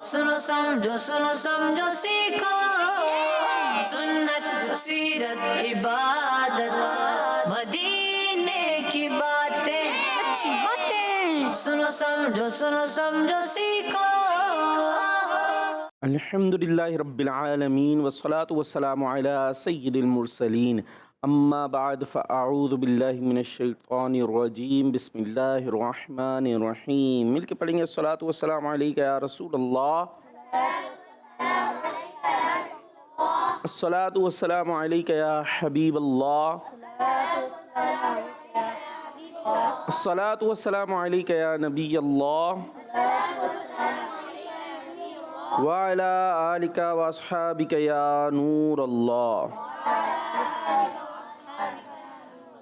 सुनो समझो सीखो सुन्नत सीरत इबादत मदीने की बातें अच्छी बातें सुनो समझो सीखो। अल्हम्दुलिल्लाहि रब्बिल आलमीन वस्सलातु वस्सलामु अला सय्यिदिल मुरसलीन अम्मा बाद फ़अऊज़ु बिल्लाहि मिनश शैतानिर रजीम बिस्मिल्लाहिर रहमानिर रहीम। मिलके पढ़ेंगे अस्सलातु वस्सलामु अलैका या रसूल अल्लाह, अस्सलातु वस्सलामु अलैका या हबीब अल्लाह, अस्सलातु वस्सलामु अलैका या नबी अल्लाह व अला आलिका व अस्हाबिका या नूर अल्लाह।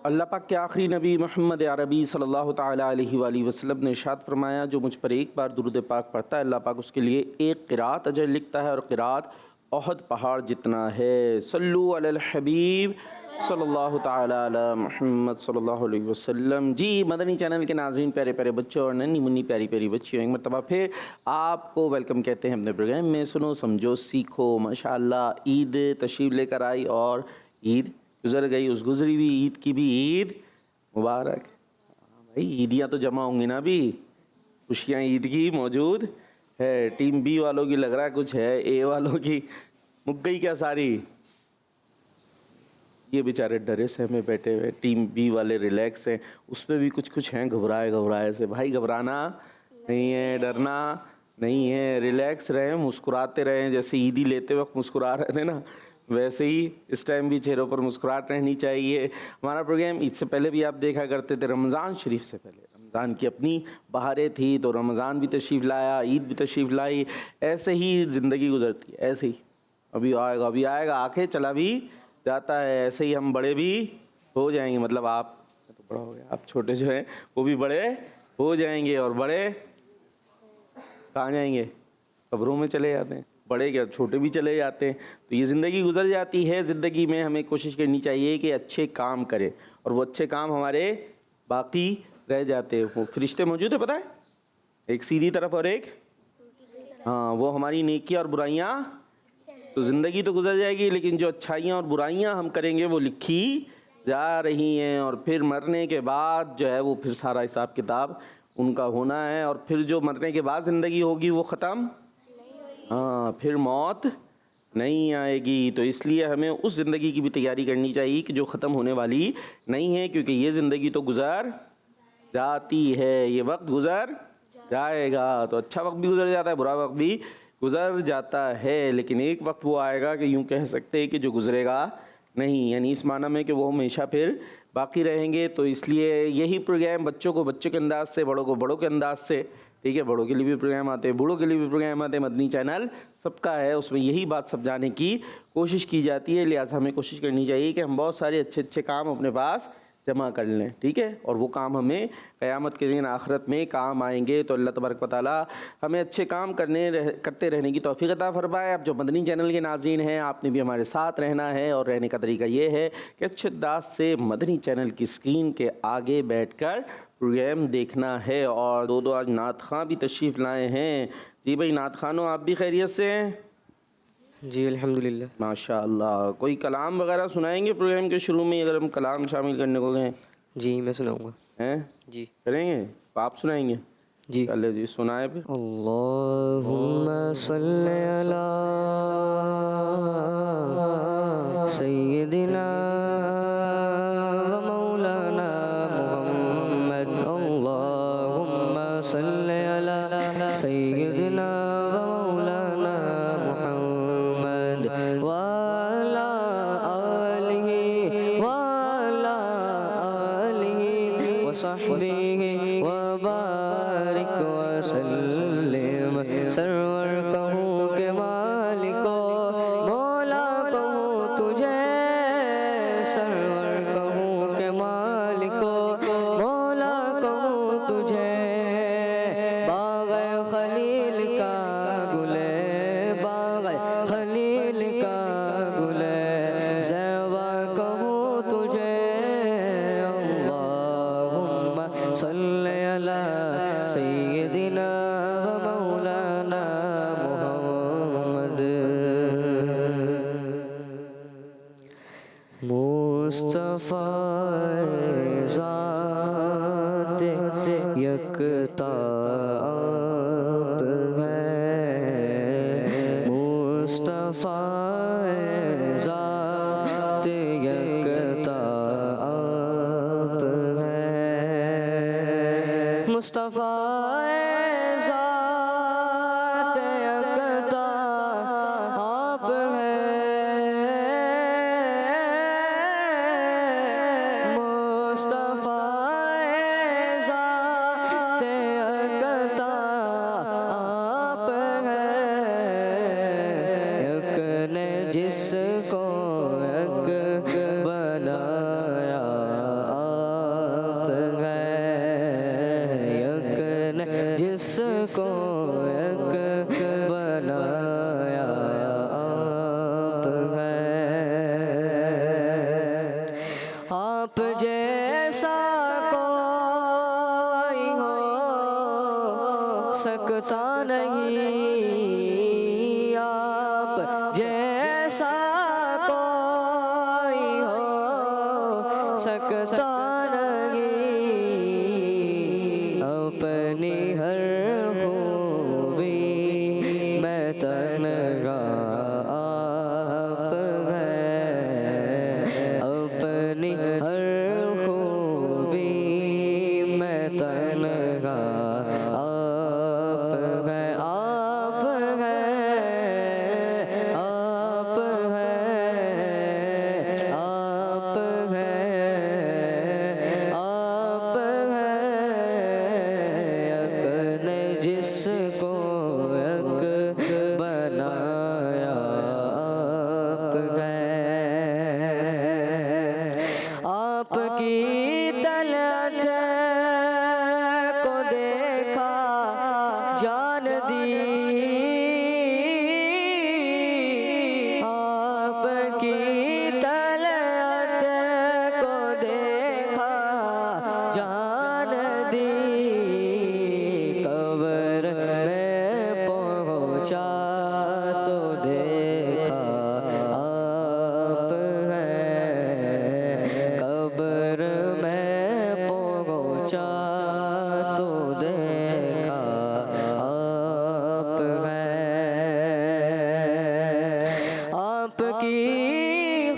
अल्लाह पाक के आखिरी नबी मोहम्मद अरबी सल्लल्लाहु ताला अलैहि वसल्लम ने इरशाद फरमाया, जो मुझ पर एक बार दुरूद पाक पढ़ता है अल्लाह पाक उसके लिए एक क़िरात अजर लिखता है और क़िरात ओहद पहाड़ जितना है। सल्लु अलल हबीब सल्लल्लाहु ताला अला मुहम्मद सल्लल्लाहु अलैहि वसल्लम। जी मदनी चैनल के नाज़रीन, प्यारे प्यारे बच्चों और नन्ही मुन्नी प्यारी प्यारी बच्चियों, एक मरतबा फिर आपको वेलकम कहते हैं अपने प्रोग्राम में सुनो समझो सीखो। माशाअल्लाह ईद तशरीफ़ लेकर आई और ईद गुज़र गई, उस गुज़री हुई ईद की भी ईद मुबारक। भाई ईदियाँ तो जमा होंगी ना, अभी खुशियाँ ईद की मौजूद है। टीम बी वालों की लग रहा है कुछ है, ए वालों की मुक गई क्या सारी? ये बेचारे डरे से हमें बैठे हुए, टीम बी वाले रिलैक्स हैं, उसमें भी कुछ हैं घबराए से। भाई घबराना नहीं है, डरना नहीं है, रिलैक्स रहें, मुस्कुराते रहें। जैसे ईदी लेते वक्त मुस्कुरा रहे थे ना, वैसे ही इस टाइम भी चेहरों पर मुस्कुराहट रहनी चाहिए। हमारा प्रोग्राम ईद से पहले भी आप देखा करते थे, रमज़ान शरीफ से पहले रमज़ान की अपनी बहारें थी तो रमज़ान भी तशरीफ़ लाया, ईद भी तशरीफ़ लाई। ऐसे ही ज़िंदगी गुजरती है, ऐसे ही अभी आएगा आके चला भी जाता है। ऐसे ही हम बड़े भी हो जाएंगे, मतलब आप तो बड़ा हो गया, आप छोटे जो हैं वो भी बड़े हो जाएंगे और बड़े कहाँ जाएंगे? कब्रों में चले जाते हैं। बड़े क्या छोटे भी चले जाते हैं। तो ये ज़िंदगी गुजर जाती है। ज़िंदगी में हमें कोशिश करनी चाहिए कि अच्छे काम करें और वो अच्छे काम हमारे बाकी रह जाते हैं। वो फरिश्ते मौजूद है, पता है, एक सीधी तरफ और एक, हाँ, वो हमारी नेकियां और बुराइयां। तो ज़िंदगी तो गुजर जाएगी लेकिन जो अच्छाइयाँ और बुराइयाँ हम करेंगे वो लिखी जा रही हैं और फिर मरने के बाद जो है वो फिर सारा हिसाब किताब उनका होना है। और फिर जो मरने के बाद ज़िंदगी होगी वो ख़त्म, हाँ, फिर मौत नहीं आएगी। तो इसलिए हमें उस ज़िंदगी की भी तैयारी करनी चाहिए कि जो ख़त्म होने वाली नहीं है, क्योंकि ये ज़िंदगी तो गुज़र जाती है, ये वक्त गुज़र जाएगा। तो अच्छा वक्त भी गुज़र जाता है, बुरा वक्त भी गुज़र जाता है, लेकिन एक वक्त वो आएगा कि यूँ कह सकते हैं कि जो गुज़रेगा नहीं, यानी इस माना में कि वो हमेशा फिर बाकी रहेंगे। तो इसलिए यही प्रोग्राम बच्चों को बच्चों के अंदाज से, बड़ों को बड़ों के अंदाज से, ठीक है, बड़ों के लिए भी प्रोग्राम आते हैं, बूढ़ों के लिए भी प्रोग्राम आते हैं। मदनी चैनल सबका है, उसमें यही बात समझाने की कोशिश की जाती है। लिहाजा हमें कोशिश करनी चाहिए कि हम बहुत सारे अच्छे अच्छे काम अपने पास जमा कर लें, ठीक है, और वो काम हमें क़यामत के दिन आखिरत में काम आएंगे। तो अल्लाह तबारक व तआला हमें अच्छे काम करते रहने की तौफ़ीक़ अता फ़रमाए। आप जो मदनी चैनल के नाज़रीन हैं, आपने भी हमारे साथ रहना है और रहने का तरीका ये है कि अच्छे अंदाज़ से मदनी चैनल की स्क्रीन के आगे बैठकर प्रोग्राम देखना है। और दो आज नात ख़ां भी तशरीफ़ लाए हैं। जी भाई नात ख़ानों, आप भी खैरियत से हैं? जी अल्हम्दुलिल्लाह। माशाअल्लाह। कोई कलाम वगैरह सुनाएंगे प्रोग्राम के शुरू में, अगर हम कलाम शामिल करने को गए? जी मैं सुनाऊंगा। हैं जी करेंगे? आप सुनाएंगे? जी। चले जी, सुनाए फिर। अल्लाहुम्मा सल्ली अला सय्यिदिना व मौलाना मुहम्मद। अल्लाहुम्मा सल्ली अला सय्यिदिना व मौलाना मुहम्मद व अला आलिहि व अला आलिहि व सहबिहि व बारिक वसल्लिम। सरवर कहूँ के मालिको मौला कहूँ तुझे, सरवर कहूँ के मालिको मौला कहूँ तुझे। बाग़ खलील का गुले मुस्तफ़ा ज़ात यकता आप है, मुस्तफ़ा ज़ात यकता आप है, मुस्तफ़ा ज़ात यकता आप है, मुस्तफ़ा ज़ात यकता आप है, यक ने जिसको यक बनाया आप है, यक ने जिसको यक बनाया आप है, आप जैसा कोई हो सकता नहीं, आप जैसा कोई हो सकता नहीं, अपनी हर खूबी में तन्हा आप है, अपनी हर खूबी में तन्हा आप है, आप है, आप है, आप है, आप है, यक ने जिसको यक बनाया आप है, आपकी तलत को देखा जान दी, आपकी तलत को देखा जान दी, कब्र में पहुँचा तो देखा आप है, कब्र में पहुँचा तो देखा आप है, आपकी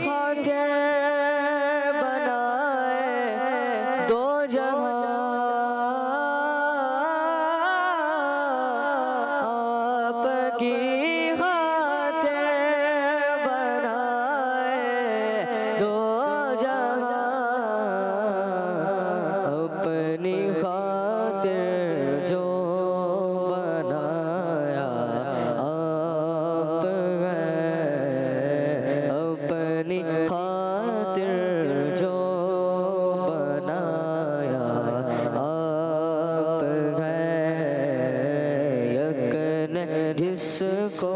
खातिर बनाए दो जहां, आपकी खातिर बनाए दो जहां, अपनी खातिर जो बनाया आप है, अपनी खातिर जो बनाया आप है, यक ने जिसको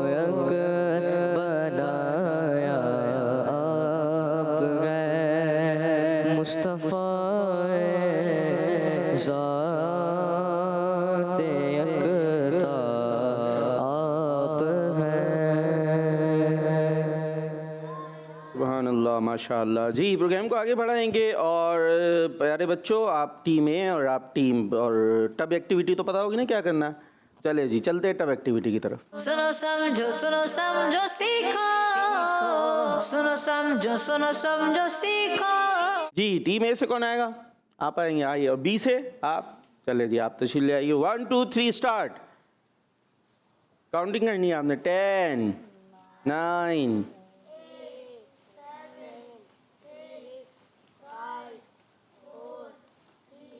यक बनाया आप है, मुस्तफ़ा ज़ात यकता आप है। सुभान अल्लाह, माशाअल्लाह। जी, प्रोग्राम को आगे बढ़ाएंगे। और प्यारे बच्चों, आप टीम ए और आप टीम और टब एक्टिविटी तो पता होगी ना क्या करना है। चले जी, चलते हैं टब एक्टिविटी की तरफ। सुनो समझो सीखो, सुनो समझो सीखो। जी, टीम ए से कौन आएगा? आप आएंगे, आइए। और बी से आप, चले जी, आप तशरीफ ले आइए। 1 2 3 स्टार्ट। काउंटिंग करनी है आपने। 10 9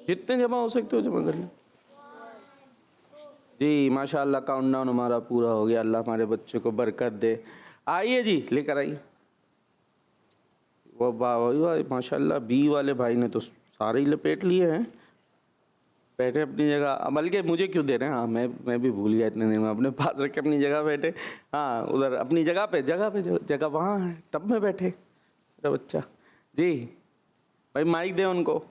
जितने जमा हो सकते हो जमा कर लो। जी, माशाल्लाह, काउंटडाउन हमारा पूरा हो गया। अल्लाह हमारे बच्चों को बरकत दे। आइए जी, लेकर आइए। वो वाह, माशाल्लाह, बी वाले भाई ने तो सारे ही लपेट लिए हैं। बैठे अपनी जगह, बल्कि मुझे क्यों दे रहे हैं? हाँ, मैं भी भूल गया इतने देर में। अपने पास रख के अपनी जगह बैठे। हाँ, उधर अपनी जगह पे, जगह वहाँ है, टब में बैठे मेरा बच्चा। जी भाई, माइक दे उनको।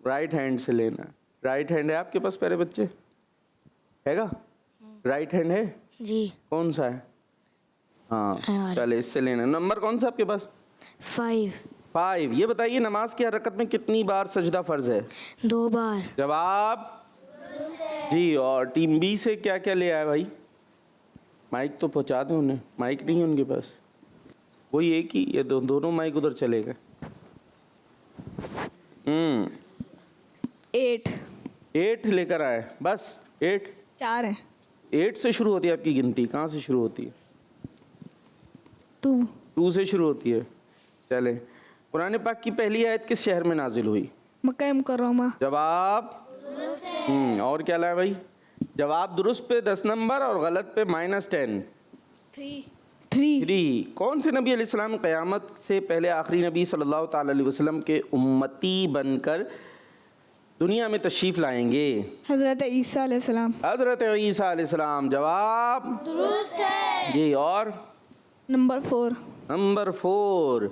राइट हैंड से लेना। राइट हैंड है आपके पास प्यारे बच्चे? हैगा? राइट हैंड है जी। कौन सा है? हाँ चले, इससे लेना। नंबर कौन सा आपके पास? 5 5। ये बताइए नमाज की हरकत में कितनी बार सजदा फर्ज है? 2 बार। जवाब जी। और टीम बी से क्या क्या ले आए भाई? माइक तो पहुंचा दें उन्हें, माइक नहीं है उनके पास। वही एक ही, ये दोनों माइक उधर चले गए। 8 लेकर आए, बस 8। 4 है। 8 से शुरू होती है आपकी गिनती? कहाँ से शुरू होती है? 2 से शुरू होती है। चले, कुरान पाक की पहली आयत किस शहर में नाजिल हुई? मक्का मुकर्रमा। जवाब और क्या लाए भाई? जवाब दुरुस्त पे 10 नंबर और गलत पे -10। 3। कौन से नबी अलैहिस्सलाम क़यामत से पहले आखिरी नबी सल्लल्लाहु ताला अलैहि वसल्लम के उम्मती बनकर दुनिया में तशरीफ लाएंगे? हज़रत ईसा अलैहिस्सलाम। हज़रत ईसा अलैहिस्सलाम। जवाब दुरुस्त है जी। और नंबर 4।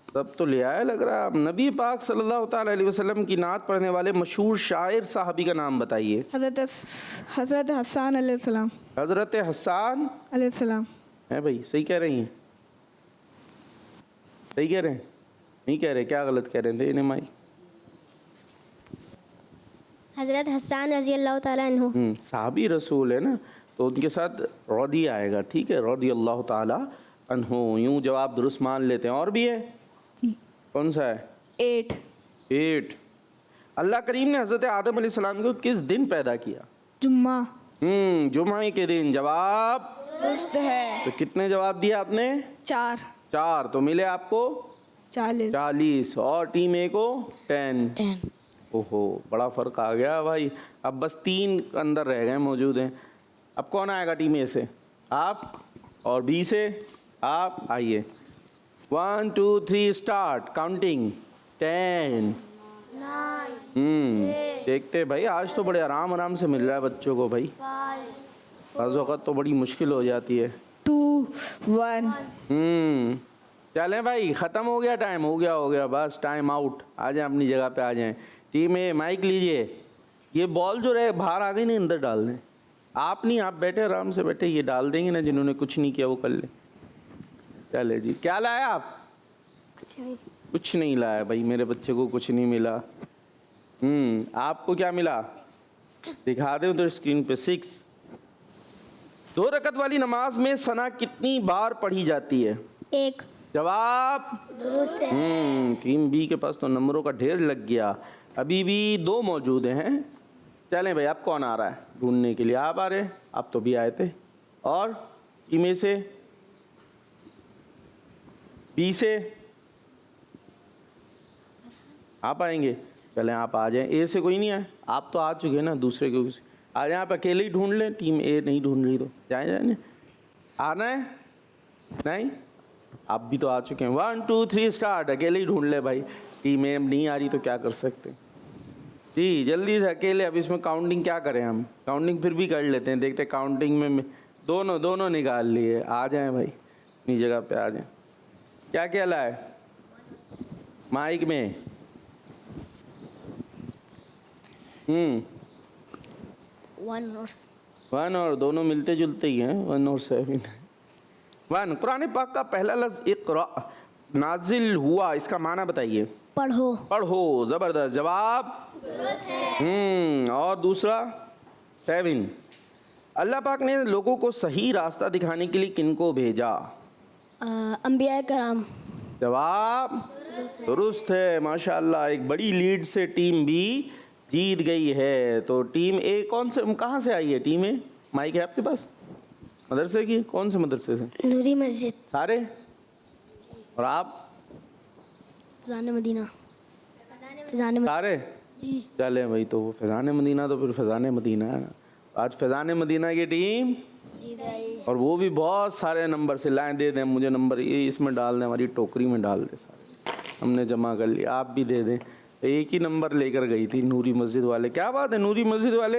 सब तो ले आया लग रहा है। आप नबी पाक सल्लल्लाहु ताला अलैहि वसल्लम की नात पढ़ने वाले मशहूर शायर साहबी का नाम बताइए। हज़रत हसन अलैहिस्सलाम। हज़रत हसन अलैहिस्सलाम है भाई, सही कह रही हैं? सही कह रहे हैं? नहीं कह रहे? क्या गलत कह रहे थे? इन्हें माई हज़रत हसन रज़ी अल्लाह ताला अन्हु। साहबी रसूल है ना, तो उनके साथ रौदी आएगा, ठीक है? रौदी अल्लाह ताला अन्हु। यूं जवाब दुरुस्त मान लेते हैं। और भी है? कौन सा है? 8। अल्लाह करीम ने हज़रत आदम अलैहिस्सलाम को किस दिन पैदा किया? जुम्मा। जुम्मे के दिन। जवाब दुरुस्त है। तो कितने जवाब दिए आपने? 4। तो मिले आपको 40 और टीम ए को 10। ओहो, बड़ा फर्क आ गया भाई। अब बस 3 अंदर रह गए मौजूद हैं। अब कौन आएगा टीम ए से? आप। और बी से आप। आइए, 1 2 3 स्टार्ट काउंटिंग। 10। देखते भाई, आज तो बड़े आराम से मिल रहा है बच्चों को भाई। बाज़ वक़्त तो बड़ी मुश्किल हो जाती है। 2 1। चलें भाई, ख़त्म हो गया टाइम। हो गया बस, टाइम आउट। आ जाएं अपनी जगह पे, आ जाएं। टीम ए माइक लीजिए। ये बॉल जो रहे बाहर आ गई नहीं, अंदर डाल दें। आप नहीं, आप बैठे आराम से बैठे, ये डाल देंगे ना। जिन्होंने कुछ नहीं किया वो कर ले। चले जी, क्या लाया आप? कुछ नहीं लाया भाई, मेरे बच्चे को कुछ नहीं मिला। आपको क्या मिला? दिखा दे उधर स्क्रीन पे। 6। 2 रकत वाली नमाज में सना कितनी बार पढ़ी जाती है? 1। जवाब दुरुस्त है। टीम बी के पास तो नंबरों का ढेर लग गया। अभी भी 2 मौजूद हैं। चलें भाई, अब कौन आ रहा है ढूंढने के लिए? आप आ रहे हैं? आप तो भी आए थे। और टीम ए से, बी से आप आएंगे? चलें आप आ जाएं। ए से कोई नहीं आए? आप तो आ चुके ना, दूसरे को आ जाए। आप अकेले ही ढूंढ लें, टीम ए नहीं ढूंढ रही तो जाए। आना है? नहीं, आप भी तो आ चुके हैं। 1 2 3 स्टार्ट। अकेले ही ढूंढ ले भाई। टीम ए नहीं आ रही तो क्या कर सकते जी, जल्दी से अकेले। अब इसमें काउंटिंग क्या करें हम? काउंटिंग फिर भी कर लेते हैं, देखते काउंटिंग में दोनों निकाल लिए। आ जाएं भाई, अपनी जगह पे आ जाएं। क्या क्या लाए माइक में? 1 और दोनों मिलते जुलते ही हैं। 1 और 7। 1। कुरान पाक का पहला लफ्ज़ इक़रा नाजिल हुआ, इसका माना बताइए। पढ़ो। ज़बरदस्त जवाब। और दूसरा 7। अल्लाह पाक ने लोगों को सही रास्ता दिखाने के लिए किनको भेजा? अंबिया कराम। जवाब दुरुस्त है, माशाअल्लाह। एक बड़ी लीड से टीम बी जीत गई है। तो टीम ए कहाँ से आई है? टीम ए माइक है आपके पास? मदरसे की? कौन से मदरसे से? नूरी मस्जिद। सारे? और आप? फैज़ान मदीना। सारे? चले भाई, तो वो फैज़ान मदीना तो फिर फैज़ान मदीना है ना। आज फैज़ान मदीना की टीम जीत गई, और वो भी बहुत सारे नंबर से। लाएँ दे दें मुझे नंबर, ये इसमें डाल दें, हमारी टोकरी में डाल दें। सारे हमने जमा कर लिया, आप भी दे दें। एक ही नंबर लेकर गई थी नूरी मस्जिद वाले। क्या बात है, नूरी मस्जिद वाले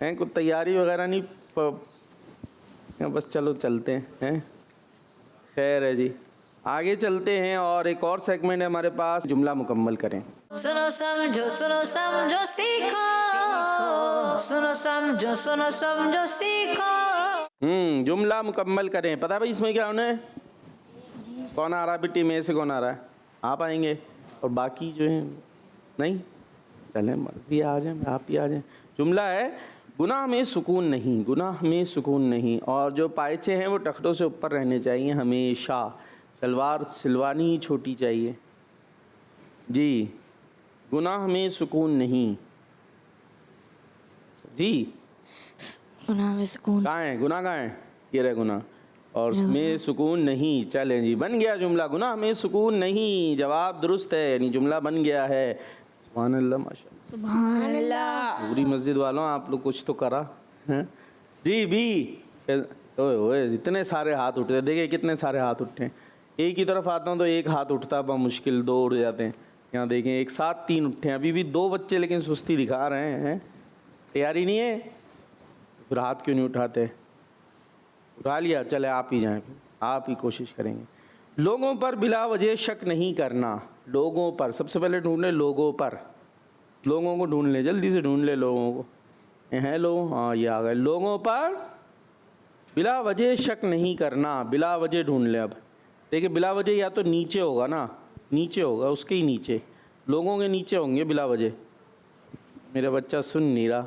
हैं? कुछ तैयारी वगैरह नहीं? बस चलो चलते हैं। खैर है जी, आगे चलते हैं और एक और सेगमेंट है हमारे पास। जुमला मुकम्मल करें। सुनो समझो सीखो। सुनो समझो सीखो। जुमला मुकम्मल करें। पता है भाई इसमें क्या होना है? कौन आ रहा है बेटी में से? कौन आ रहा है? आप आएंगे और बाकी जो है नहीं, चलें मर्जी आ जाए, आप ही आ जाएं। जुमला है गुनाह में सुकून नहीं, गुनाह में सुकून नहीं, और जो पायचे हैं वो तख्तों से ऊपर रहने चाहिए हमेशा, शलवार सिलवानी ही छोटी चाहिए जी। गुनाह में सुकून नहीं जी। गुनाह में सुकून। कहाँ है गुनाह? कहाँ है? ये रहे गुनाह, और में सुकून नहीं। चलें जी, बन गया जुमला, गुनाह में सुकून नहीं। जवाब दुरुस्त है, यानी जुमला बन गया है। सुभान अल्लाह, माशाअल्लाह, सुभान अल्लाह। पूरी मस्जिद वालों आप लोग कुछ तो करा हैं जी। भी ओए ओए इतने सारे हाथ उठते, देखिए कितने सारे हाथ उठे। एक ही तरफ आता हूँ तो एक हाथ उठता है मुश्किल, दो उठ जाते हैं। यहाँ देखें एक साथ 3 उठे हैं। अभी भी 2 बच्चे लेकिन सुस्ती दिखा रहे हैं। तैयारी नहीं है फिर हाथ क्यों नहीं उठाते? उठा लिया, चले आप ही जाएं, आप ही कोशिश करेंगे। लोगों पर बिला वजह शक नहीं करना। लोगों पर सबसे पहले ढूंढ ले, लोगों पर, लोगों को ढूंढ ले, जल्दी से ढूंढ ले लोगों को। हैं लोग, हाँ ये आ गए। लोगों पर बिला वजह शक नहीं करना, बिला वजह ढूंढ ले। अब देखिए बिला वजह या तो नीचे होगा ना, नीचे होगा, उसके ही नीचे, लोगों के नीचे होंगे बिला वजह। मेरा बच्चा सुन नहीं रहा,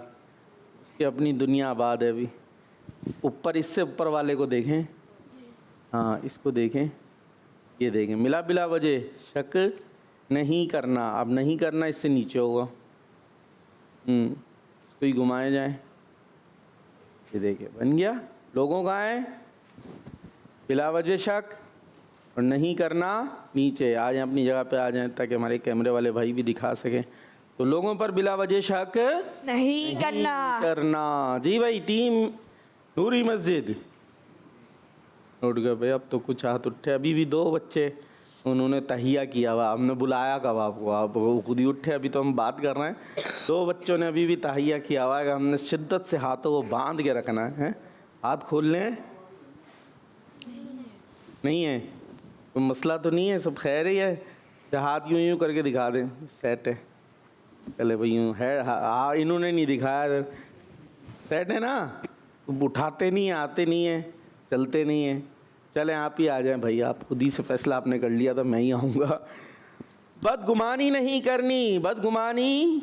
उसकी अपनी दुनिया आबाद है अभी। ऊपर, इससे ऊपर वाले को देखें, हाँ इसको देखें, ये देखें, मिला बिला वजह शक नहीं करना। अब नहीं करना इससे नीचे होगा, इसको ही घुमाए जाए। ये देखिए बन गया। लोगों का है बिला वजह शक, और नहीं करना नीचे। आ जाएं अपनी जगह पे, आ जाएं ताकि हमारे कैमरे वाले भाई भी दिखा सकें। तो लोगों पर बिला वजह शक नहीं करना जी। भाई टीम नूरी मस्जिद उठ गए भाई। अब तो कुछ हाथ उठे। अभी भी 2 बच्चे उन्होंने तहिया किया हुआ, हमने बुलाया कब आपको? आप खुद ही उठे, अभी तो हम बात कर रहे हैं। 2 बच्चों ने अभी भी तहिया किया हुआ है कि हमने शिद्दत से हाथों को बांध के रखना है। हाथ खोल लें, नहीं है तो मसला तो नहीं है, सब खैर ही है। हाथ यूं यूं करके दिखा दें, सेट है। चले भाई यूँ है, हाँ इन्होंने नहीं दिखाया, सेट है ना। तो उठाते नहीं, आते नहीं है, चलते नहीं है। चलें आप ही आ जाएं भाई, आप खुद ही से फैसला आपने कर लिया तो मैं ही आऊँगा। बदगुमानी नहीं करनी, बदगुमानी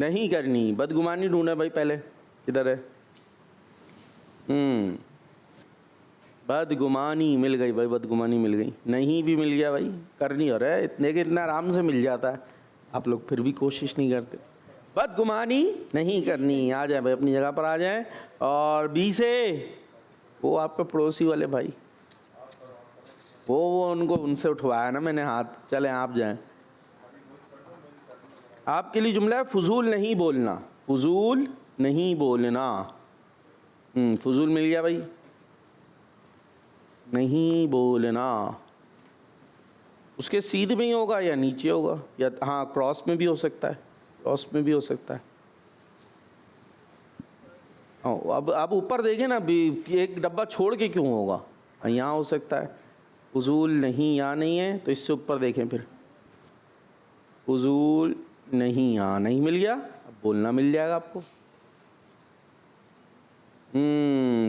नहीं करनी। बदगुमानी ढूंढे भाई पहले, किधर है? बदगुमानी मिल गई भाई, बदगुमानी मिल गई। नहीं भी मिल गया भाई, करनी हो रहा है इतने के इतना आराम से मिल जाता है, आप लोग फिर भी कोशिश नहीं करते। बदगुमानी नहीं करनी। आ जाए भाई अपनी जगह पर आ जाए। और बी से वो आपके पड़ोसी वाले भाई, वो उनको उनसे उठवाया ना मैंने हाथ। चले आप जाएं। आपके लिए जुमला है फजूल नहीं बोलना, फजूल नहीं बोलना। फजूल मिल गया भाई, नहीं बोलना। उसके सीधे में ही होगा या नीचे होगा, या हाँ क्रॉस में भी हो सकता है, क्रॉस में भी हो सकता है। अब ऊपर देखें ना, एक डब्बा छोड़ के क्यों होगा? यहाँ हो सकता है। फजूल नहीं, यहाँ नहीं है तो इससे ऊपर देखें फिर। फजूल नहीं, यहाँ नहीं मिल गया, अब बोलना मिल जाएगा आपको।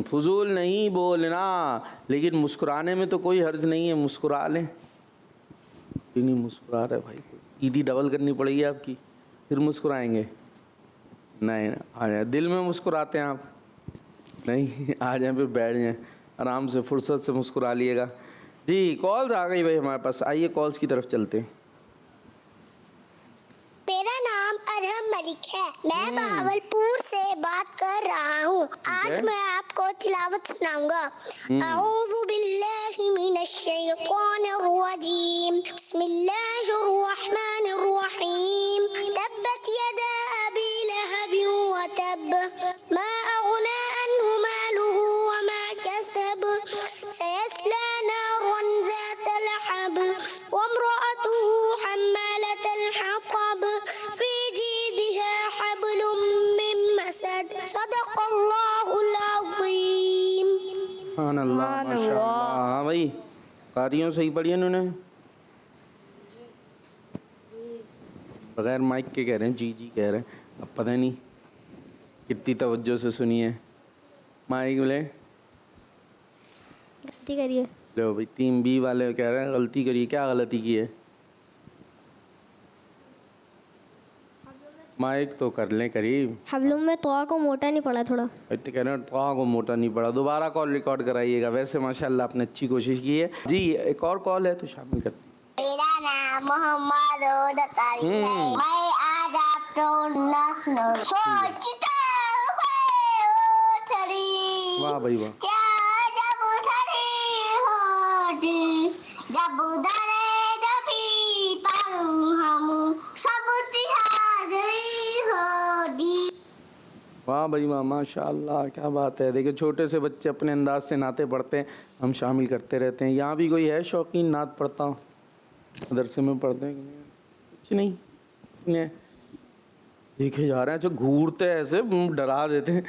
फजूल नहीं बोलना। लेकिन मुस्कुराने में तो कोई हर्ज नहीं है, मुस्कुरा लें। क्यों नहीं मुस्कुरा रहे भाई? ईदी डबल करनी पड़ेगी आपकी, फिर मुस्कुराएंगे। नहीं आ जाए, दिल में मुस्कुराते हैं आप? नहीं, आ जाए फिर बैठ जाएं आराम से, फुर्सत से मुस्कुरा लिएगा जी। कॉल्स आ गई भाई हमारे पास, आइए कॉल्स की तरफ चलते हैं। मेरा नाम अरहम मलिक है, मैं बहावलपुर से बात कर रहा हूँ। आज मैं आपको तिलावत सुनाऊंगा। अऊज़ु बिल्लाहि मिनश शैतानिर रजीम, बिस्मिल्लाहिर रहमानिर रहीम। तब्बत यदा अबी लहब व तब, मा अग़ना अन्हु मालुहु व मा कसब, सयस्ला नारन ज़ात लहब, व इम्रअतुहु हम्मालतल हतब, फी जीदिहा हब्लुम मिन मसद। सदक़ल्लाहुल अज़ीम। सुभान अल्लाह, माशाअल्लाह। हाँ भाई, कारियों सही पढ़ी इन्होंने, बगैर माइक के कह रहे हैं, जी जी कह रहे हैं। अब पता नहीं कितनी तवज्जो से सुनी है। माइक बोले गलती करिए। लो भाई, टीम बी वाले कह रहे हैं गलती करिए। क्या गलती की है? माइक तो कर लें करीब। हबलुम में तोआ को मोटा नहीं पड़ा थोड़ा। इतने कह रहे हैं तो को मोटा नहीं पड़ा। दोबारा कॉल रिकॉर्ड कराइएगा। वैसे माशाल्लाह आपने अच्छी कोशिश की है जी। एक और कॉल है तो शामिल करते हैं। मेरा नाम मोहम्मद ओडतारी है। मैं आज आपको सोचता हूँ छड़ी। वाह भाई वाह। क्या जब छड़ी होगी, जब उधरे जभी पारूं हम सब हाजरी होगी। वाह भाई वाह, माशाल्लाह क्या बात है। देखिए छोटे से बच्चे अपने अंदाज से नाते पढ़ते हैं, हम शामिल करते रहते हैं। यहाँ भी कोई है शौकीन नात पढ़ता हूँ? मदरसे में पढ़ते हैं कुछ नहीं ने देखे जा रहे हैं जो घूरते हैं ऐसे डरा देते हैं।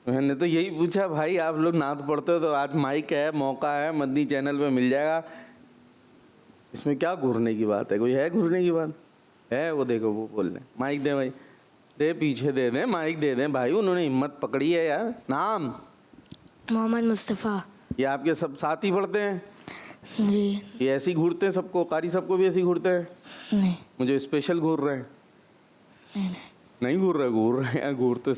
मैंने तो यही पूछा भाई आप लोग नात पढ़ते हो तो आज माइक है, मौका है, मदनी चैनल पे मिल जाएगा। इसमें क्या घूरने की बात है? कोई है घूरने की बात है? वो देखो वो बोल रहे हैं। माइक दे भाई, दे पीछे दे दें, माइक दे दें भाई। उन्होंने हिम्मत पकड़ी है यार। नाम? मोहम्मद मुस्तफ़ा। ये आपके सब साथ ही पढ़ते हैं? जी ये ऐसे ही घूरते हैं सबको? कारी सबको भी ऐसे ही घूरते हैं? नहीं मुझे स्पेशल घूर रहे हैं? नहीं घूर रहे यार, घूर तो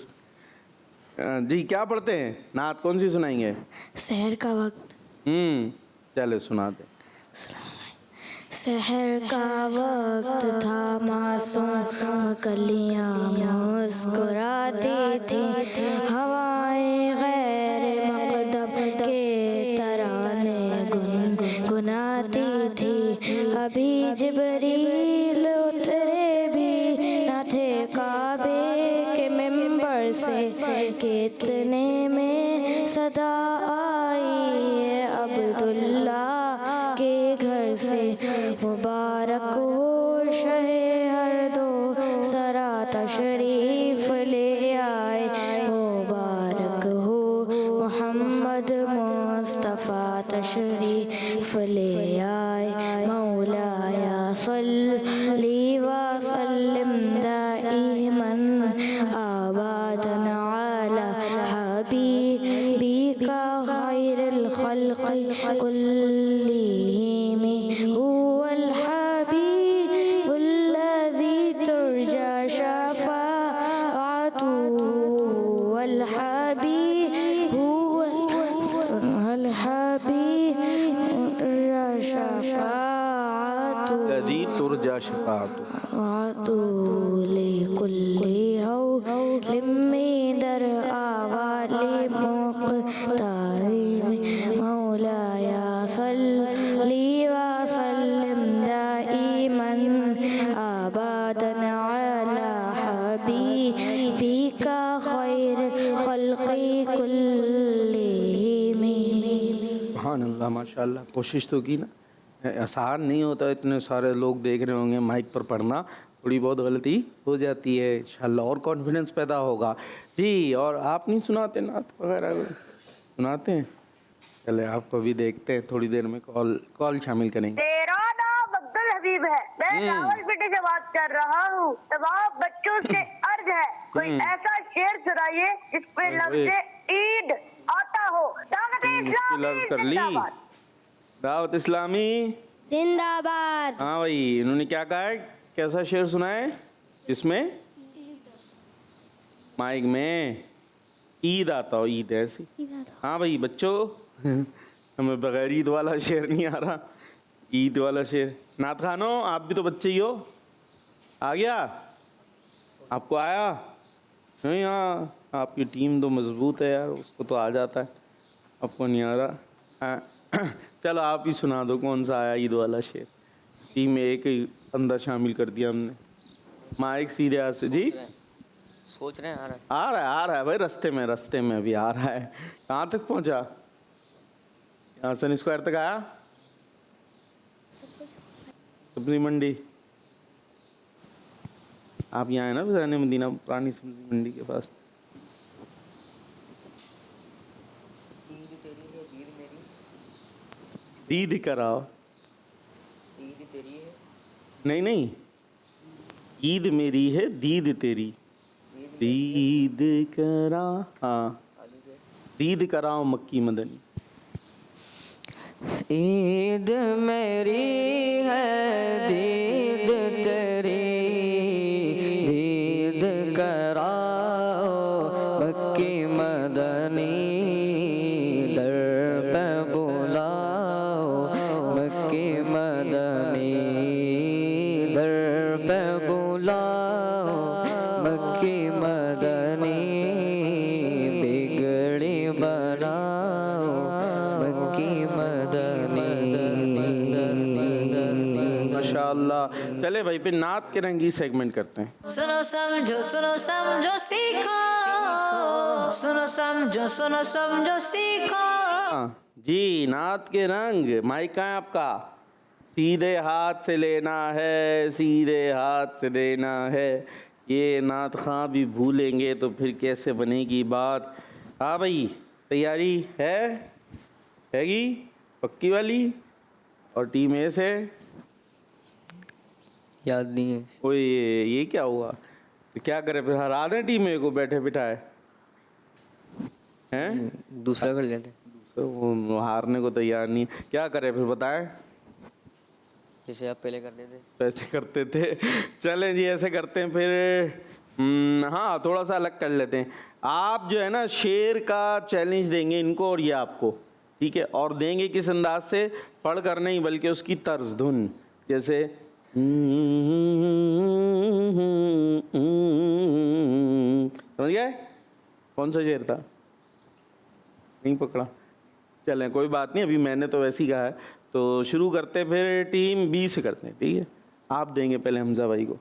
जी। क्या पढ़ते हैं? नात कौन सी सुनाएंगे? सहर का वक्त। चले सुना दे। सहर का वक्त था, मासूम कलियां मुस्कुराती थी, हवाएं गैर मकदम के तराने गुनगुनाती थी। अभी जिब्रील उतरे भी न थे काबे के मिंबर से, कितने में सदा आई अब्दुल्ला के घर से। मुबारक हो शहे हर दो सरा तशरीफ ले आए, मुबारक हो मोहम्मद मुस्तफ़ा तशरीफ ले आए। मौलाया सल्ली व सल्लिम दाइमन आबादन अला हबीबिका खैरिल खल्क़ि कुल्लिहिम हुवल हबीबुल लज़ी तुरजा शफ़ाअतुहु वल हबीब हुवल हबीब तुरजा शफ़ाअतुहु लज़ी तुरजा शफ़ाअतुहु लिकुल्ली हौलिम दर आवाली मुक़्तारिम। मौलाया सल्ली व सल्लिम दाइमन आबादन अला हबीबिका खैरिल खल्क़ि कुल्लिहिम। सुभान अल्लाह, माशाल्लाह। कोशिश तो की ना। आसान नहीं होता, इतने सारे लोग देख रहे होंगे माइक पर पढ़ना, थोड़ी बहुत गलती हो जाती है। इंशाल्लाह और कॉन्फिडेंस पैदा होगा जी। और आप नहीं सुनाते नात वगैरह? सुनाते हैं? चले आपको भी देखते हैं, थोड़ी देर में कॉल शामिल करेंगे। मेरा नाम अब्दुल हबीब है। मैं रावलपिंडी से बात कर रहा हूँ। तमाम बच्चों से अर्ज है कोई ऐसा शेर सुनाइए जिसपे लफ्ज़ ईद आता हो। दावत लफ्ज़ कर ली। दावत इस्लामी जिंदाबाद। हाँ भाई, इन्होंने क्या कहा है? कैसा शेर सुनाए जिसमें माइक में ईद आता हो? ईद ऐसी? हाँ भाई बच्चों, हमें बगैर ईद वाला शेर नहीं आ रहा। ईद वाला शेर। नात खानो, आप भी तो बच्चे ही हो। आ गया आपको? आया नहीं? हाँ, आपकी टीम तो मजबूत है यार, उसको तो आ जाता है, आपको नहीं आ रहा। हाँ, चलो आप ही सुना दो कौन सा आया ईद वाला शेर। टीम में एक ही अंदर शामिल कर दिया हमने। माइक सीधे हाथ से जी। सोच रहे हैं आ रहा है भाई, रास्ते में अभी आ रहा है। कहाँ तक पहुँचा? यहाँ सन स्क्वायर तक आया? सब्जी मंडी। आप यहाँ है ना जाने मदीना, पुरानी सब्जी मंडी के पास। दीद कराओ। ईद तेरी है? नहीं, ईद मेरी है, दीद तेरी। दीद करा। हाँ दीद कराओ मक्की मदनी। ईद मेरी है दीद तेरी, दीद कराओ मक्की मदनी, दर पे बुलाओ मक्की मदनी, दर पे बुलाओ मक्की मदनी, बिगड़ी बनाओ मक्की मदनी। माशाअल्लाह। चले भाई फिर नात के रंगी सेगमेंट करते हैं। सुनो समझो सीखो, सुनो समझो सीखो। जी नात के रंग, माइक कहाँ है आपका? सीधे हाथ से लेना है, सीधे हाथ से देना है। ये नात खां भी भूलेंगे तो फिर कैसे बनेगी बात। हाँ भाई तैयारी हैगी पक्की वाली? और टीम ए से याद नहीं है। ओए ये क्या हुआ? तो क्या करे फिर, हरा दें टीम ए को बैठे बिठाए हैं? दूसरा कर लेते हैं, तो वो हारने को तैयार नहीं है, क्या करे फिर बताएं? जैसे आप पहले करते थे। वैसे करते थे। चलें जी ऐसे करते हैं फिर। हाँ थोड़ा सा अलग कर लेते हैं। आप जो है ना शेर का चैलेंज देंगे इनको और ये आपको, ठीक है? और देंगे किस अंदाज से? पढ़ कर नहीं बल्कि उसकी तर्ज धुन, जैसे समझ गए? कौन सा शेर था? नहीं पकड़ा? चलें कोई बात नहीं, अभी मैंने तो वैसे ही कहा है। तो शुरू करते फिर टीम बी से करते हैं, ठीक है? आप देंगे पहले हमजा भाई को।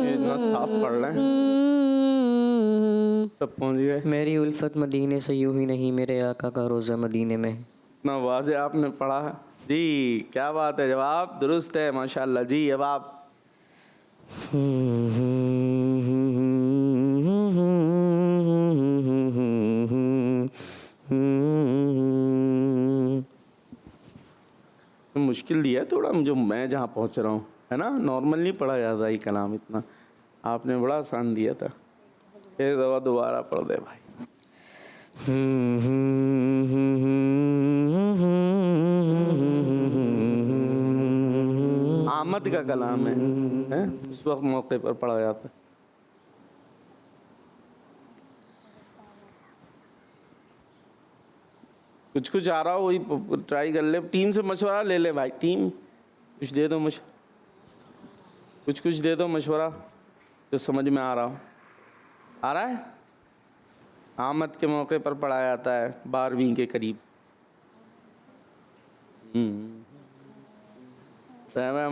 इतना साफ पढ़ रहे हैं, सब पहुंच गए। मेरी उल्फत मदीने से यूं ही नहीं, मेरे आका का रोज़ा मदीने में है। इतना वाज़े आपने पढ़ा है जी, क्या बात है। जवाब दुरुस्त है माशाल्लाह जी। अब आप मुश्किल दिया है थोड़ा मुझे, मैं जहाँ पहुँच रहा हूँ है ना। नॉर्मल नहीं पढ़ा जाता ये कलाम इतना, आपने बड़ा आसान दिया था। फिर दोबारा पढ़ दे भाई। आमद का कलाम है? उस वक्त मौके पर पढ़ा जाता है। कुछ कुछ आ रहा हो वही ट्राई कर ले। टीम से मशवरा ले ले भाई, टीम कुछ दे दो कुछ दे दो मशवरा जो समझ में आ रहा हो। आ रहा है? आमद के मौके पर पढ़ाया जाता है 12वीं के करीब।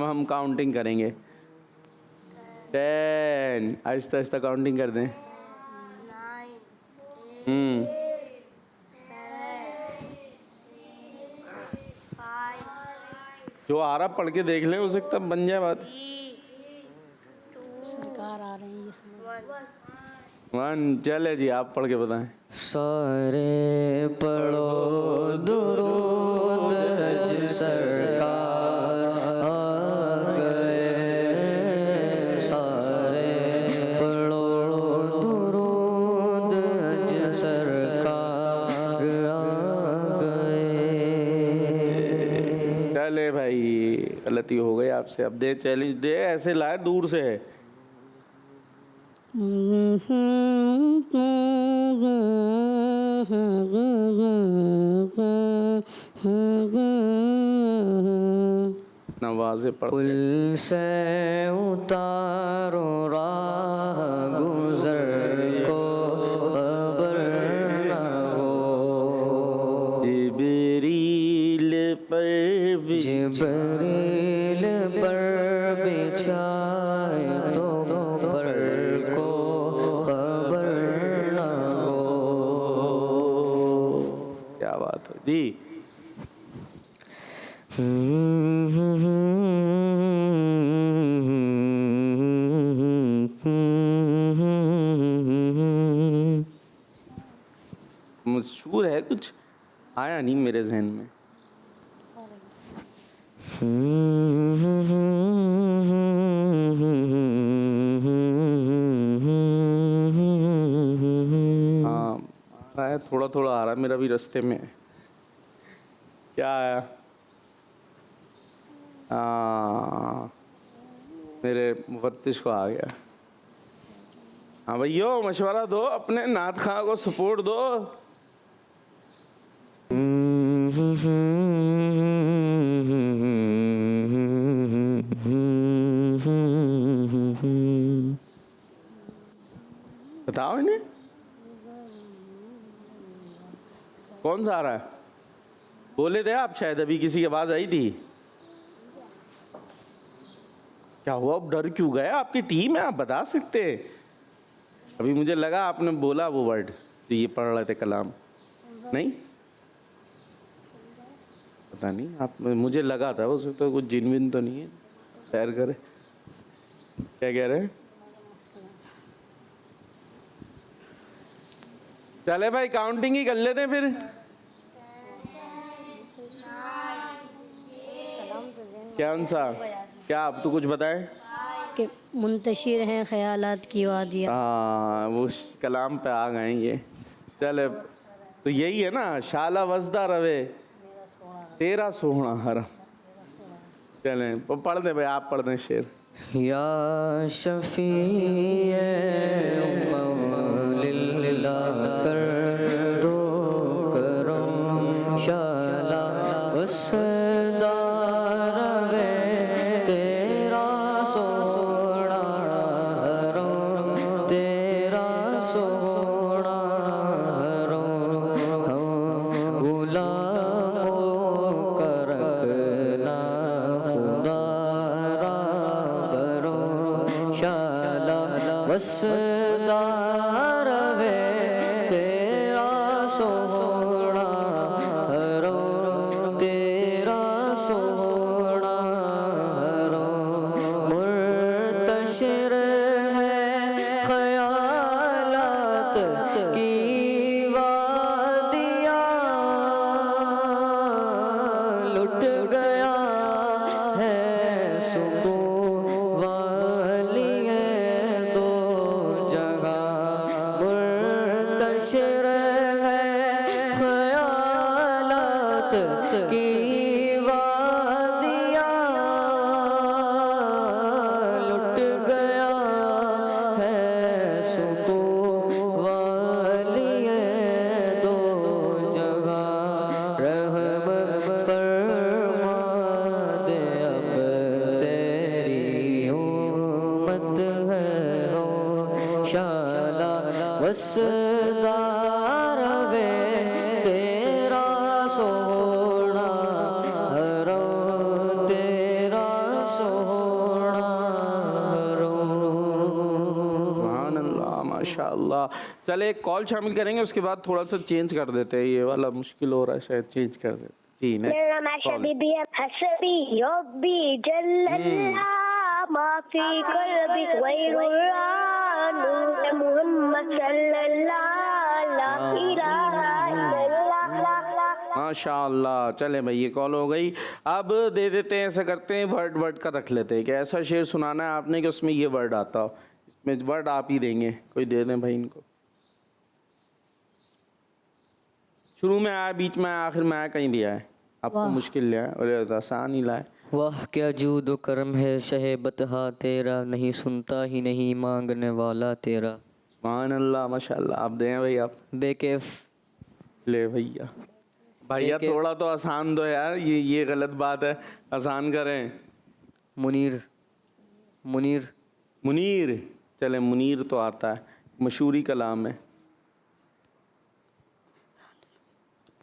हम काउंटिंग करेंगे 10, आहिस्ता आहिस्ता काउंटिंग कर दें। 9 जो आ रहा पढ़ के देख लें, हो सकता बन जाए बात। सरकार आ रही है। 1 चले जी आप पढ़ के बताएं। सारे पढ़ो दुरूद हज सरकार आ गए, सारे पढ़ो दुरूद हज सरकार आ गए। चले भाई गलती हो गई आपसे, अब दे चैलेंज दे, ऐसे लाए दूर से है। नवाज़े पढ़ते। पुल से उतारो राह गुजर को खबर न हो, जिब्रील पर जिब्रील पर बिछाए तो पर को खबर न हो। क्या बात है जी। मशहूर है कुछ आया नहीं मेरे जहन में। हाँ आ रहा है, थोड़ा थोड़ा आ रहा है, मेरा भी रास्ते में है। क्या आया? मेरे मुफत्तिश को आ गया। हाँ भैया मशवरा दो, अपने नात खां को सपोर्ट दो। बताओ इन्हें कौन सा आ रहा है? बोले थे आप शायद, अभी किसी की आवाज आई थी। क्या हुआ, अब डर क्यों गए? आपकी टीम है, आप बता सकते हैं। अभी मुझे लगा आपने बोला वो वर्ड जो ये पढ़ रहे थे कलाम। नहीं पता नहीं, आप मुझे लगा था उसमें तो कुछ जिनविन तो नहीं है। खैर करे, क्या कह रहे हैं? चले भाई काउंटिंग ही कर लेते हैं फिर। कौन सा? क्या आप तो कुछ बताएं कि मुंतशिर हैं ख्यालात की वादियाँ। हाँ वो कलाम पे आ गए ये। चले तो यही है ना, शाला वजदा रवे तेरा सोहना हरम। चलें वो पढ़ दे भाई, आप पढ़ दें शेर। या शफी मौलिल्ला कर दो करम शाला वसदा रवे तेरा सोहना हरम तेरा सोहना हरम गुलामों का रखना खुदा शाला वसदा रवे तेरा सोहना हरम तेरा सोहना हरम मुर्तशिर है ख्यालात की वादियाँ लुट गया है सुकून वाली है दो जगह मुर्तशिर है ख्यालात की वादियाँ लुट गया है सुकून वाली है दो जगह रहम फरमा दे अब तेरी उम्मत है हो शाला वसदा रवे तेरा सोहना हरम तेरा सोहना हरम। सुभान अल्लाह माशाअल्लाह। चले एक कॉल शामिल करेंगे, उसके बाद थोड़ा सा चेंज कर देते हैं, ये वाला मुश्किल हो रहा है शायद, चेंज कर देते। जी मेरा नेक्स्ट नाम हबीबी है हसबी यब्बी जल्लल्लाह माफी कल्बी गैरुल्लाह नूर मोहम्मद सल्लल्लाहु ला इलाहा इल्लल्लाह। माशाअल्लाह। चले भाई ये कॉल हो गई। अब दे देते हैं, ऐसा करते हैं वर्ड वर्ड का रख लेते हैं कि ऐसा शेर सुनाना है आपने कि उसमें ये वर्ड आता हो। इसमें वर्ड आप ही देंगे, कोई दे दें भाई इनको। शुरू में आया, बीच में आया, आखिर में आया, कहीं भी आए। आपको मुश्किल ले आए और आसान ही लाए। वाह क्या जूद व करम है शहे बतहा तेरा नहीं सुनता ही नहीं मांगने वाला तेरा। सुभान अल्लाह माशाअल्लाह। आप दें भाई आप। बेकैफ ले भैया, भैया थोड़ा तो आसान दो यार, ये गलत बात है, आसान करें। मुनीर मुनीर मुनीर। चले मुनीर तो आता है, मशहूरी कलाम है।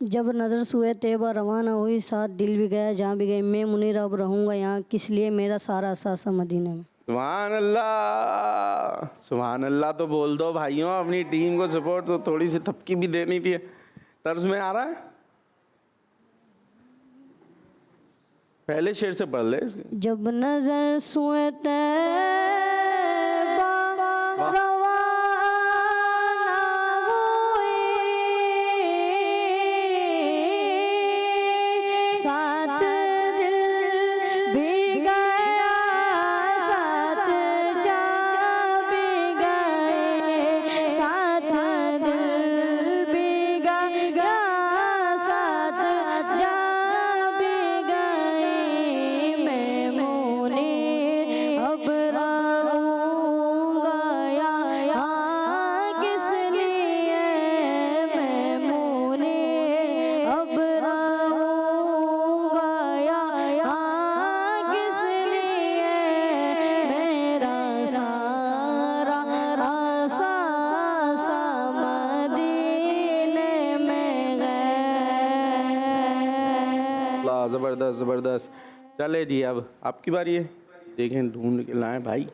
जब नज़र सुए तैबा रवाना हुई साथ दिल भी गया जहाँ भी गई मैं मुनीर अब रहूँगा यहाँ किस लिए मेरा सारा सासा मदीने में। सुभान अल्लाह। सुभान अल्लाह तो बोल दो भाइयों, अपनी टीम को सपोर्ट तो थोड़ी सी थपकी भी देनी थी। तर्ज में आ रहा है, पहले शेर से पढ़ ले। जब नजर सुए तैबा रवाना हुई माशाल्लाह, ज़बरदस्त ज़बरदस्त। चले जी, अब आपकी बारी है, देखें ढूंढ के लाएं भाई।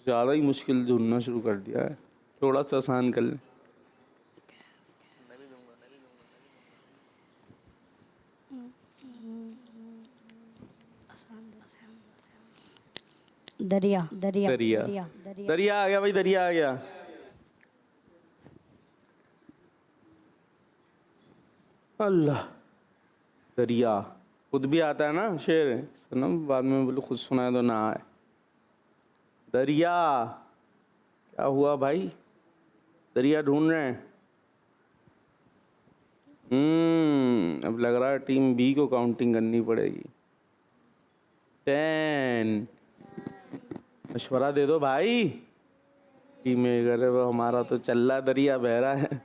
ज़्यादा ही मुश्किल ढूंढना शुरू कर दिया है, थोड़ा सा आसान कर लें। दरिया दरिया दरिया दरिया आ गया भाई, दरिया आ गया। अल्लाह, दरिया खुद भी आता है ना शेर, सुनो बाद में बोलो खुद सुनाए तो ना आए। दरिया क्या हुआ भाई, दरिया ढूंढ रहे हैं। अब लग रहा है टीम बी को काउंटिंग करनी पड़ेगी। 10 मशवरा दे दो भाई टीम में, अगर वो हमारा तो चल रहा, दरिया बह रहा है।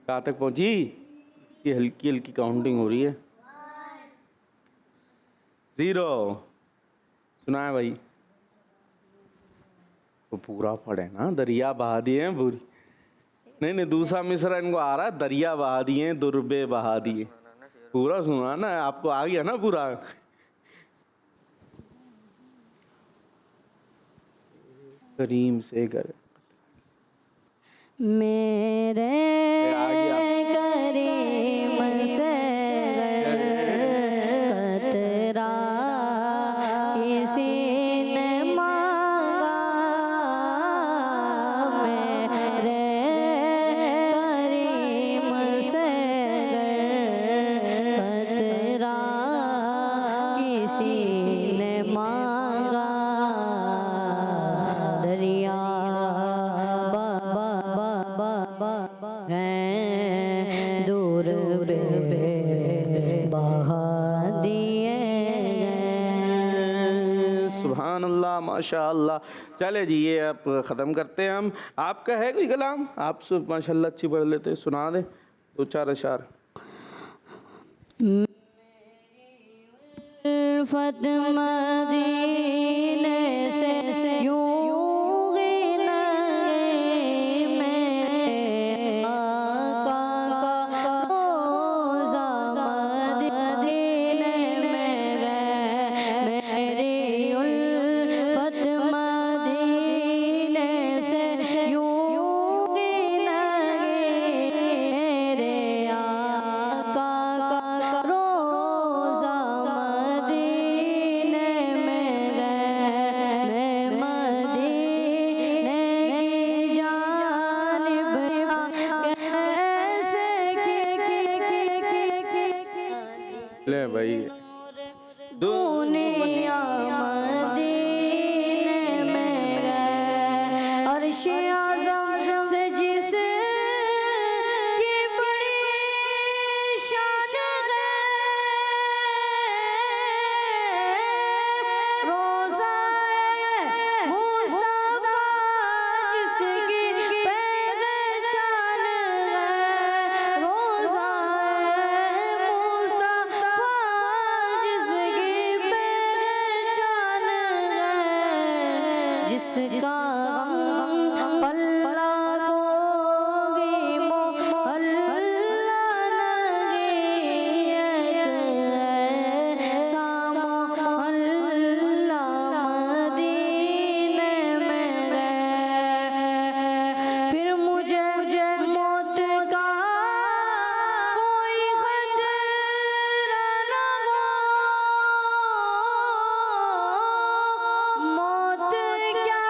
कहाँ तक पहुंची, ये हल्की हल्की काउंटिंग हो रही है। 0 सुना है भाई, तो पूरा पढ़े ना, दरिया बहा दिए हैं पूरी। नहीं दूसरा मिसरा इनको आ रहा है, दरिया बहा दिए, दुर्बे बहा दिए, पूरा सुना ना, आपको आ गया ना पूरा। करीम से कर मेरे आ गया। करीम से कतरा किसी ने मांगा, मेरे करीम से कतरा किसी ने मांगा, दरिया दूर बहा दिए गए। सुभान अल्लाह माशाअल्लाह। चले जी, ये आप ख़त्म करते हैं हम। आपका है कोई कलाम, आप माशाअल्लाह अच्छी पढ़ लेते, सुना दें 2-4 अशार। उल्फत मदीने से यूं ही लगे, मेरे आका का रोज़ा मदीने में गए, मेरी उल्फत मदीने से यूं ही लगे, मेरे आका का रोज़ा मदीने में गए, मैं मदीने की जानिब कैसे ले भाई, दुनिया मदीने में गए, अर्श आज़म से जिस की बड़ी शान है, रोज़ा मुस्तफ़ा जिसकी पहचान है, रोज़ा मुस्तफ़ा जिसकी पहचान है, जिसका गम पल्ला कोई मोहल्ला नहीं है, सामा मोहल्ला मदीने में गए, फिर मुझे मौत का कोई खतरा न हो, मौत क्या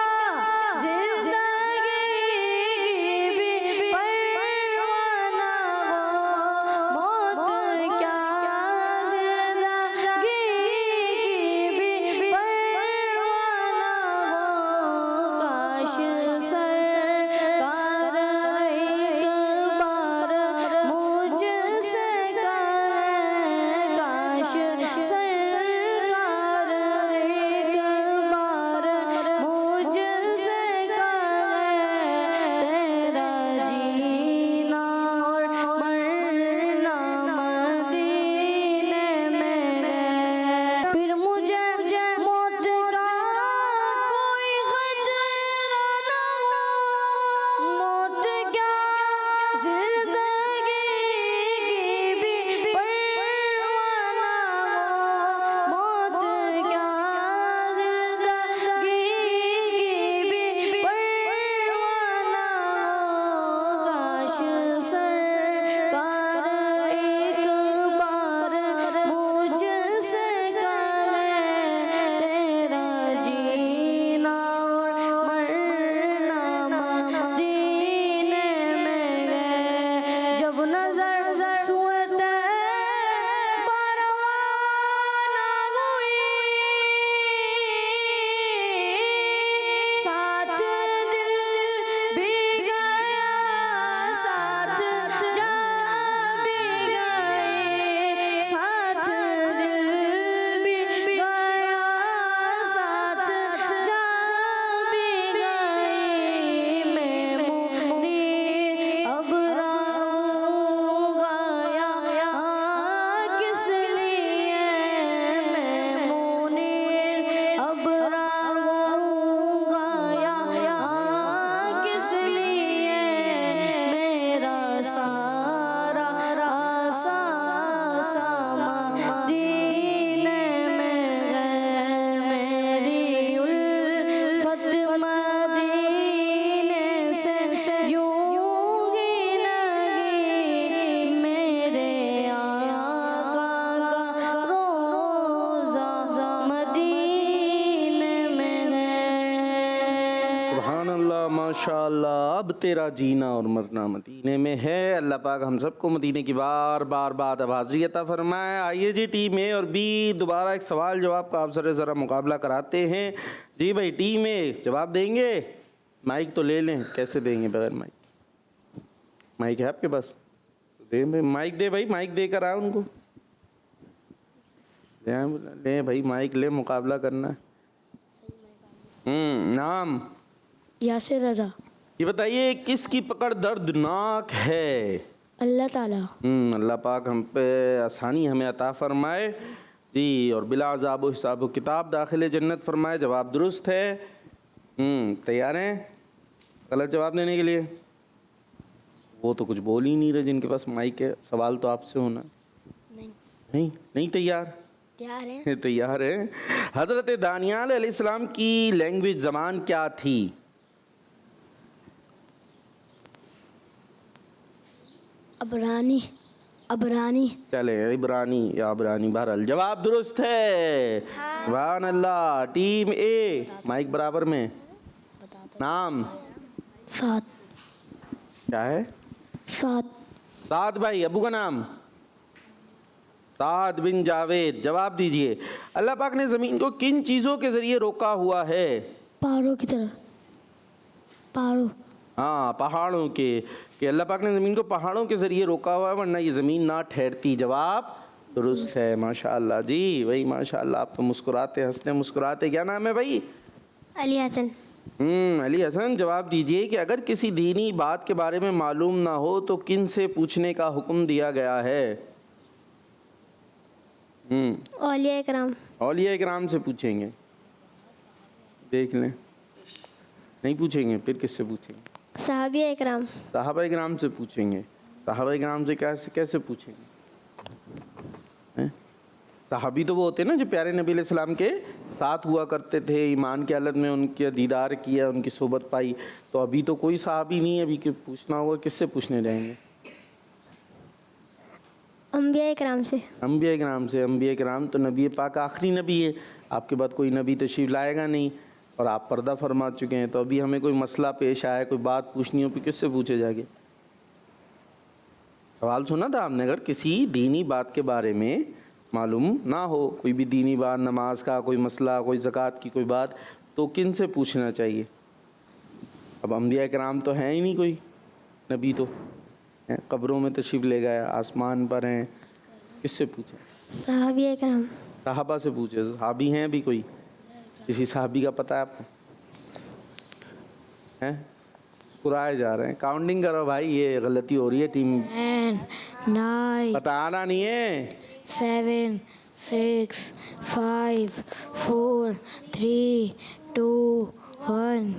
माशाल्लाह। अब तेरा जीना और मरना मदीने में है। अल्लाह पाक हम सबको मदीने की बार बार बात अब हाज़िरी अता फरमाए। आइए जी, टीम ए और बी दोबारा एक सवाल जवाब का आप ज़रा मुकाबला कराते हैं। जी भाई, टीम ए जवाब देंगे? माइक तो ले लें। कैसे देंगे बगैर माइक? माइक है आपके पास? दे भाई, माइक दे भाई, माइक दे कर आ उनको। ले भाई माइक ले, मुकाबला करना है। नाम? यासिर रजा। ये बताइए किसकी पकड़ दर्दनाक है? अल्लाह ताला। अल्लाह पाक हम पे आसानी हमें अता फरमाए जी, और बिला अज़ाब व हिसाब व किताब दाखिल जन्नत फरमाए। जवाब दुरुस्त है। तैयार हैं गलत जवाब देने के लिए? वो तो कुछ बोल ही नहीं रहे जिनके पास माइक है। सवाल तो आपसे होना। नहीं तैयार? तैयार है। तैयार है। हज़रत दानियाल अलैहिस्सलाम की लैंग्वेज ज़बान क्या थी? अबरानी। चले इब्रानी या अबरानी, बहरहाल जवाब दुरुस्त है। सुभान अल्लाह। टीम ए माइक बराबर में। नाम? सात। क्या है? सात भाई। अबू का नाम? साद बिन जावेद। जवाब दीजिए। अल्लाह पाक ने ज़मीन को किन चीज़ों के ज़रिए रोका हुआ है? पहाड़ों की तरह। हाँ, पहाड़ों के। कि अल्लाह पाक ने ज़मीन को पहाड़ों के ज़रिए रोका हुआ है, वरना ये ज़मीन ना ठहरती। जवाब दुरुस्त है। माशाअल्लाह जी भाई, माशाअल्लाह। आप तो मुस्कुराते हंसते मुस्कुराते। क्या नाम है भाई? अली हसन। अली हसन। जवाब दीजिए कि अगर किसी दीनी बात के बारे में मालूम ना हो तो किन से पूछने का हुक्म दिया गया है? औलिया इकराम। औलिया इकराम से पूछेंगे। देख लें। नहीं पूछेंगे फिर किससे पूछेंगे? सहाबिया इकराम। साहबा इकराम से पूछेंगे। साहबा इकराम से कैसे पूछेंगे? हैं? सहाबी तो वो होते हैं ना जो प्यारे नबी अलैहिस्सलाम के साथ हुआ करते थे, ईमान की हालत में उनके दीदार किया, उनकी सोबत पाई। तो अभी तो कोई सहाबी नहीं है, अभी कि पूछना होगा। किससे पूछने जाएंगे? अम्बिया इकराम से। अम्बिया इकराम से। अम्बिया इकराम तो नबी पाक आखिरी नबी है। आपके बाद कोई नबी तशरीफ़ लाएगा नहीं, और आप पर्दा फरमा चुके हैं। तो अभी हमें कोई मसला पेश आया, कोई बात पूछनी हो, फिर किससे पूछे जाके? सवाल सुना था आपने? अगर किसी दीनी बात के बारे में मालूम ना हो, कोई भी दीनी बात, नमाज का कोई मसला, कोई ज़कात की कोई बात, तो किन से पूछना चाहिए? अब अम्बिया इकराम तो हैं ही नहीं कोई नबी, तो कब्रों में तशरीफ़ ले गए, आसमान पर हैं। किससे पूछें? सहाबिया इकराम। साहबा से पूछे। सहाबी हैं भी कोई? किसी सहाबी का पता है आपको? हैं? मुस्कुराए जा रहे हैं। काउंटिंग करो भाई, ये गलती हो रही है टीम। 9 बताना नहीं है। 7 6 5 4 3 2 1।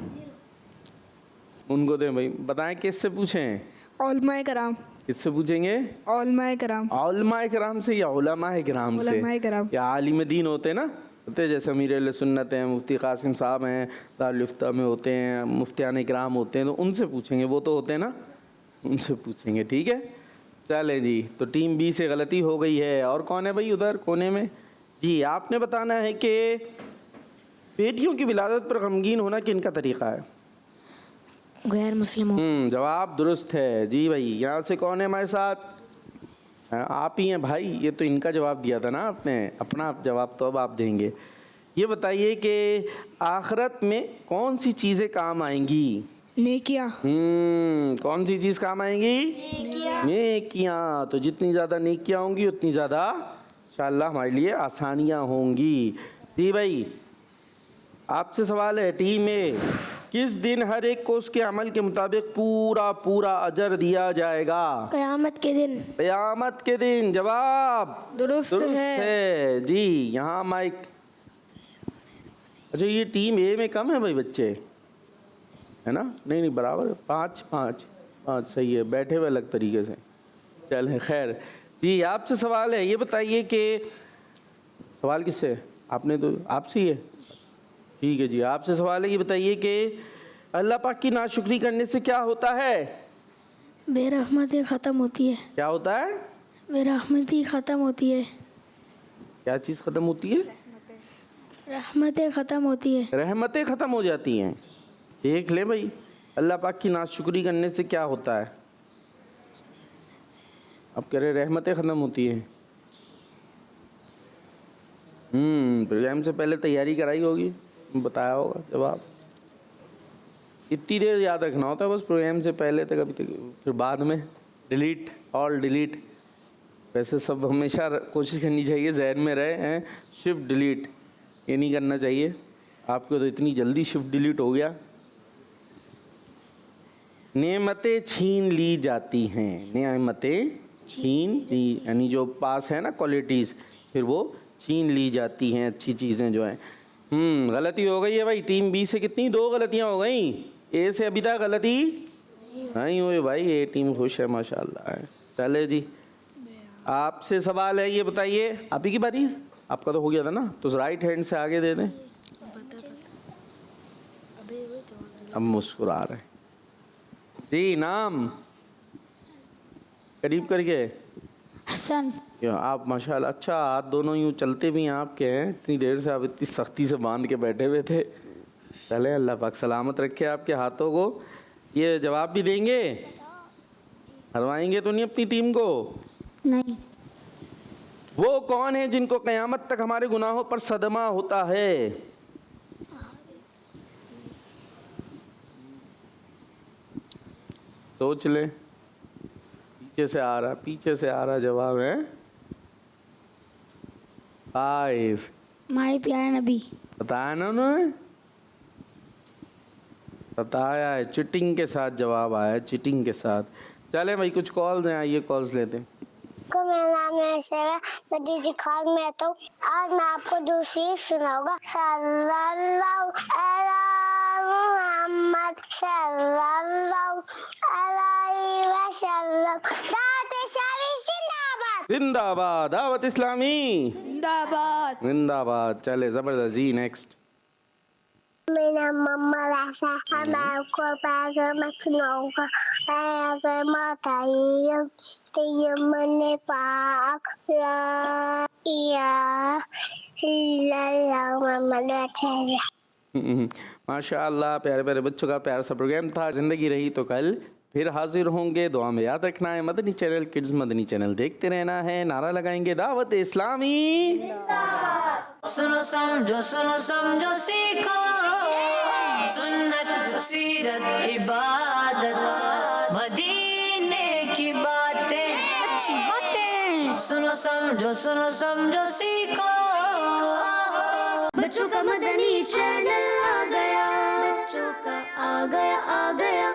उनको दें भाई। बताएं किससे पूछें? उलमा कराम। किससे पूछेंगे? उलमा कराम। उलमा कराम से या उलमा कराम से? उलमा कराम। या आलिम दीन होते हैं ना, होते जैसे अमीर अहले सुन्नत हैं, मुफ्ती कासिम साहब हैं, दारुल इफ्ता में होते हैं, मुफ्तियान इकराम होते हैं, तो उनसे पूछेंगे। वो तो होते हैं ना, उनसे पूछेंगे। ठीक है, चले जी। तो टीम बी से गलती हो गई है। और कौन है भाई उधर कोने में? जी, आपने बताना है कि बेटियों की विलादत पर गमगीन होना किनका तरीक़ा है? गैर मुस्लिमों। जवाब दुरुस्त है। जी भाई, यहाँ से कौन है हमारे साथ? आप ही हैं भाई। ये तो इनका जवाब दिया था ना आपने, अपना जवाब तो अब आप देंगे। ये बताइए कि आखिरत में कौन सी चीज़ें काम आएंगी? नेकियां। कौन सी चीज़ काम आएंगी? नेकियां। तो जितनी ज़्यादा नेकियां होंगी उतनी ज़्यादा इंशाअल्लाह हमारे लिए आसानियाँ होंगी। जी भाई, आपसे सवाल है टीम में, किस दिन हर एक को उसके अमल के मुताबिक पूरा पूरा अजर दिया जाएगा? क़यामत के दिन। क़यामत के दिन। जवाब दुरुस्त है। जी, यहाँ माइक। अच्छा, ये टीम ए में कम है भाई बच्चे, है ना? नहीं बराबर है। 5 सही है, बैठे हुए अलग तरीके से। चल खैर जी, आपसे सवाल है। ये बताइए कि सवाल किससे? आपने तो आपसे ही है। ठीक है जी, आपसे सवाल है। ये बताइए कि अल्लाह पाक की नाशुक्री करने से क्या होता है? बेरहमती ख़त्म होती है। क्या होता है? बेरहमती ख़त्म होती है। क्या चीज़ ख़त्म होती है? रहमतें ख़त्म होती है। रहमतें ख़त्म हो जाती हैं। देख ले भाई, अल्लाह पाक की नाशुक्री करने से क्या होता है? आप कह रहे रहमतें ख़त्म होती हैं। प्रोग्राम से पहले तैयारी कराई होगी, बताया होगा जवाब। इतनी देर याद रखना होता है बस, प्रोग्राम से पहले तक, अभी तक फिर बाद में डिलीट, ऑल डिलीट। वैसे सब हमेशा कोशिश करनी चाहिए जहन में रहे हैं, शिफ्ट डिलीट ये नहीं करना चाहिए। आपको तो इतनी जल्दी शिफ्ट डिलीट हो गया। नेमतें छीन ली जाती हैं, नेमतें छीन ली, यानी जो पास है ना क्वालिटीज़, फिर वो छीन ली जाती हैं, अच्छी चीज़ें जो हैं। गलती हो गई है भाई, टीम बी से कितनी 2 गलतियां हो गई, ए से अभी तक गलती नहीं हुई भाई, ये टीम खुश है माशाल्लाह है। चले जी, आपसे सवाल है, ये बताइए, आप ही की बारी है, आपका तो हो गया था ना, तो राइट हैंड से आगे दे दें। अब मुस्कुरा रहे जी, नाम करीब करके। हसन। क्यों आप माशाल्लाह, अच्छा हाथ दोनों यूँ चलते भी हैं आपके हैं, इतनी देर से आप इतनी सख्ती से बांध के बैठे हुए थे। चले अल्लाह पाक सलामत रखे आपके हाथों को। ये जवाब भी देंगे, हरवाएंगे तो नहीं अपनी टीम को? नहीं। वो कौन है जिनको क़यामत तक हमारे गुनाहों पर सदमा होता है? सोच ले, पीछे से आ रहा जवाब है 5। हमारे प्यारे नबी। बताया ना उन्होंने, बताया है, चिटिंग के साथ जवाब आया है, चिटिंग के साथ। चले भाई कुछ कॉल्स हैं, आइए कॉल्स लेते हैं। मेरा नाम है शेरा मदीजी खान में, तो आज मैं आपको दूसरी सुनाऊंगा। सल्लल्लाहु अलैहि मुहम्मद सल्लल्लाहु अलैहि वसल्लम। दावत इस्लामी जिंदाबाद, जिंदाबाद, दावत इस्लामी जिंदाबाद। जिंदाबाद। चले जबरदस्त जी, नेक्स्ट। मेरा मम्मा वैसा है, मैं आपको पैर में सुनाऊंगा। अगर माता मने पाक ला इलाहा इल्लल्लाह मुहम्मद रसूलुल्लाह। माशाअल्लाह, प्यारे प्यारे बच्चों का प्यारा सा प्रोग्राम था। जिंदगी रही तो कल फिर हाजिर होंगे। दुआ में याद रखना है, Madani channel kids Madani channel देखते रहना है। नारा लगाएंगे दावत इस्लामी। सुनो समझो सीखो, सुन्नत सीरत इबादत मदीने की बातें, अच्छी बातें। सुनो समझो सीखो, बच्चों का मदनी चैनल आ गया, बच्चों का आ गया